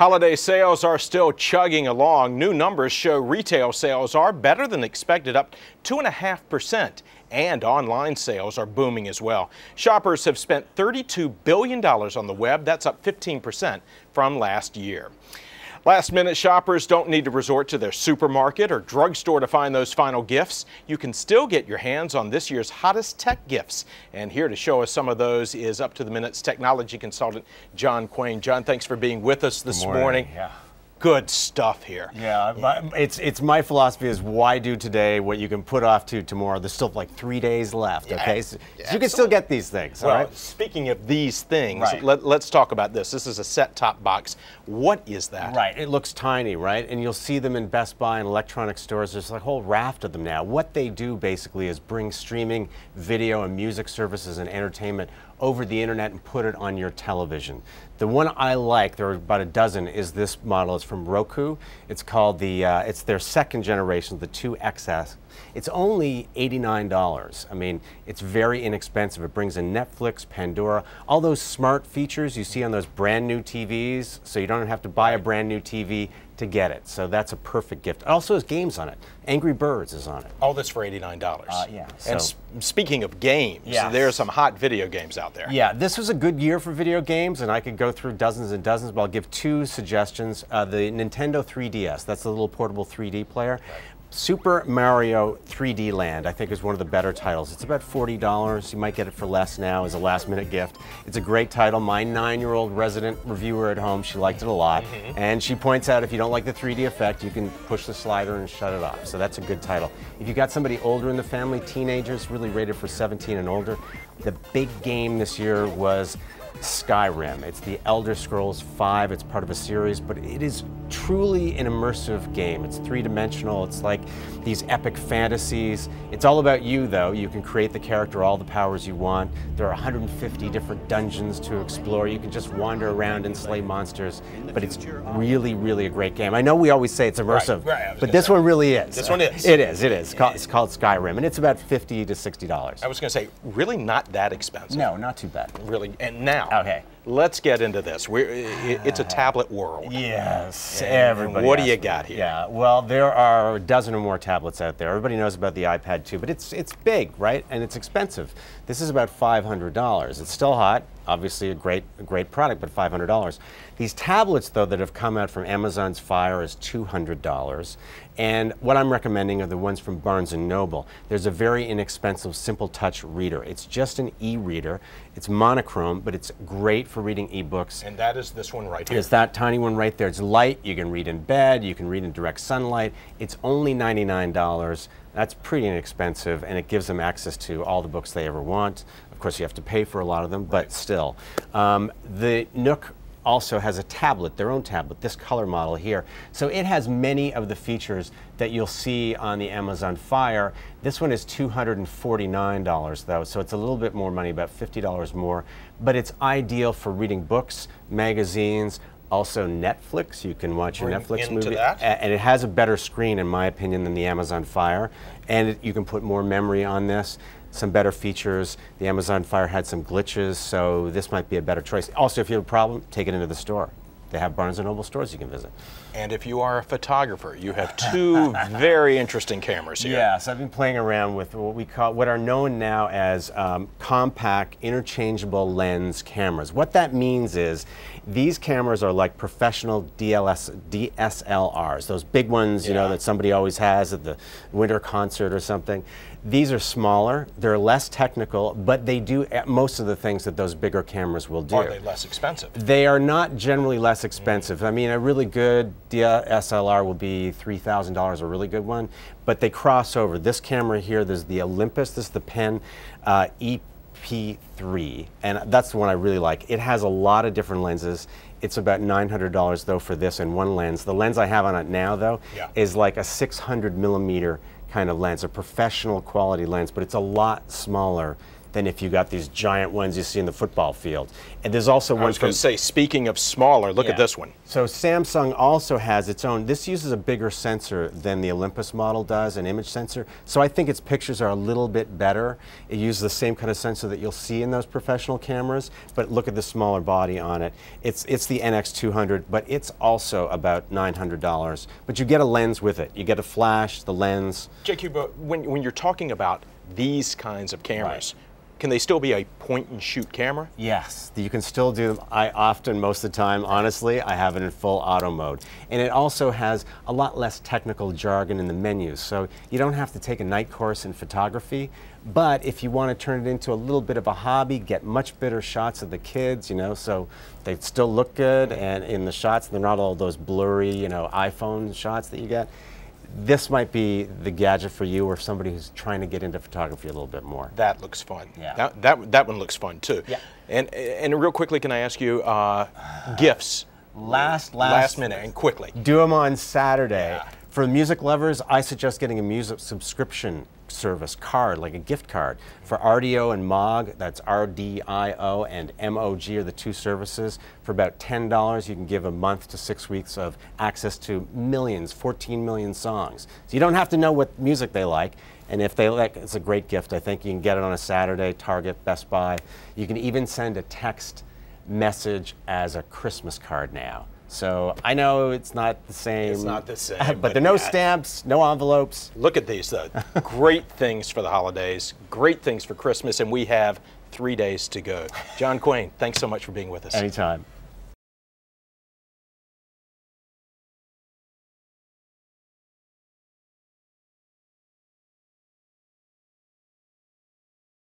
Holiday sales are still chugging along. New numbers show retail sales are better than expected, up 2.5%, and online sales are booming as well. Shoppers have spent $32 billion on the web. That's up 15% from last year. Last-minute shoppers don't need to resort to their supermarket or drugstore to find those final gifts. You can still get your hands on this year's hottest tech gifts. And here to show us some of those is Up to the Minute's technology consultant, John Quain. John, thanks for being with us this morning. Yeah. Good stuff here. Yeah, it's my philosophy is why do today what you can put off to tomorrow. There's still like 3 days left, okay? So you can still get these things, well, all right? Speaking of these things, right. let's talk about this. This is a set-top box. What is that? Right, it looks tiny, right? And you'll see them in Best Buy and electronic stores. There's a whole raft of them now. What they do basically is bring streaming, video, and music services and entertainment over the internet and put it on your television. The one I like, there are about a dozen, is this model. It's from Roku. It's called it's their second generation, the 2XS. It's only $89. I mean, it's very inexpensive. It brings in Netflix, Pandora, all those smart features you see on those brand new TVs, so you don't have to buy a brand new TV to get it. So that's a perfect gift. It also has games on it. Angry Birds is on it. All this for $89. Yeah. And speaking of games, there are some hot video games out there. Yeah, this was a good year for video games, and I could go through dozens and dozens, but I'll give two suggestions. The Nintendo 3DS, that's the little portable 3D player. Right. Super Mario 3D Land, I think, is one of the better titles. It's about $40. You might get it for less now as a last-minute gift. It's a great title. My 9-year-old resident reviewer at home, she liked it a lot. And she points out if you don't like the 3D effect, you can push the slider and shut it off. So that's a good title. If you got somebody older in the family, teenagers, really rated for 17 and older, the big game this year was Skyrim. It's the Elder Scrolls V. It's part of a series, but it is truly an immersive game. It's three-dimensional. It's like these epic fantasies. It's all about you, though. You can create the character, all the powers you want. There are 150 different dungeons to explore. You can just wander around and slay monsters, but it's really, really a great game. I know we always say it's immersive, but this one really is. This one is. It is. It's called Skyrim, and it's about $50 to $60. I was going to say, really not that expensive. No, not too bad. Really. And now, okay, let's get into this. It's a tablet world. Yes, everybody. What do you got here? Yeah, well, there are a dozen or more tablets out there. Everybody knows about the iPad 2, but it's big, right? And it's expensive. This is about $500. It's still hot. Obviously a great product, but $500. These tablets, though, that have come out from Amazon's Fire is $200. And what I'm recommending are the ones from Barnes & Noble. There's a very inexpensive Simple Touch reader. It's just an e-reader. It's monochrome, but it's great for reading ebooks. And that is this one right here. It's that tiny one right there. It's light. You can read in bed. You can read in direct sunlight. It's only $99. That's pretty inexpensive, and it gives them access to all the books they ever want. Of course, you have to pay for a lot of them, but still. The Nook also has a tablet, their own tablet, this color model here. So it has many of the features that you'll see on the Amazon Fire. This one is $249 though, so it's a little bit more money, about $50 more, but it's ideal for reading books, magazines, also Netflix. You can watch your Netflix movie. And it has a better screen, in my opinion, than the Amazon Fire. And you can put more memory on this, some better features. The Amazon Fire had some glitches, so this might be a better choice. Also, if you have a problem, take it into the store. They have Barnes & Noble stores you can visit. And if you are a photographer, you have two very interesting cameras here. Yes, I've been playing around with what are known now as compact interchangeable lens cameras. What that means is these cameras are like professional DSLRs, those big ones, you know, that somebody always has at the winter concert or something. These are smaller, they're less technical, but they do most of the things that those bigger cameras will do. Are they less expensive? They are not generally less expensive. I mean, a really good DSLR will be $3,000, a really good one, but they cross over. This camera here, there's the Olympus, this is the Pen EP3, and that's the one I really like. It has a lot of different lenses. It's about $900 though for this and one lens. The lens I have on it now though is like a 600 millimeter kind of lens, a professional quality lens, but it's a lot smaller than if you got these giant ones you see in the football field. And there's also one. I was going to say, speaking of smaller, look at this one. So Samsung also has its own. This uses a bigger sensor than the Olympus model does, an image sensor. So I think its pictures are a little bit better. It uses the same kind of sensor that you'll see in those professional cameras, but look at the smaller body on it. It's the NX200, but it's also about $900. But you get a lens with it. You get a flash, the lens. JQ, when you're talking about these kinds of cameras, can they still be a point-and-shoot camera? Yes, you can still do them. I often, most of the time, honestly, I have it in full auto mode. And it also has a lot less technical jargon in the menus, so you don't have to take a night course in photography. But if you want to turn it into a little bit of a hobby, get much better shots of the kids, you know, so they still look good, and in the shots, they're not all those blurry, you know, iPhone shots that you get. This might be the gadget for you or somebody who's trying to get into photography a little bit more. That looks fun. Yeah. That one looks fun too. Yeah. And real quickly, can I ask you, gifts? Last minute and quickly. Do them on Saturday. Yeah. For music lovers, I suggest getting a music subscription service card, like a gift card. For RDO and MOG, that's RDIO and MOG are the two services. For about $10, you can give a month to 6 weeks of access to millions, 14 million songs. So you don't have to know what music they like. And if they like, it's a great gift. I think you can get it on a Saturday, Target, Best Buy. You can even send a text message as a Christmas card now. So I know it's not the same. It's not the same. but there are no stamps, no envelopes. Look at these, though. Great things for the holidays, great things for Christmas, and we have 3 days to go. John Quain, thanks so much for being with us. Anytime.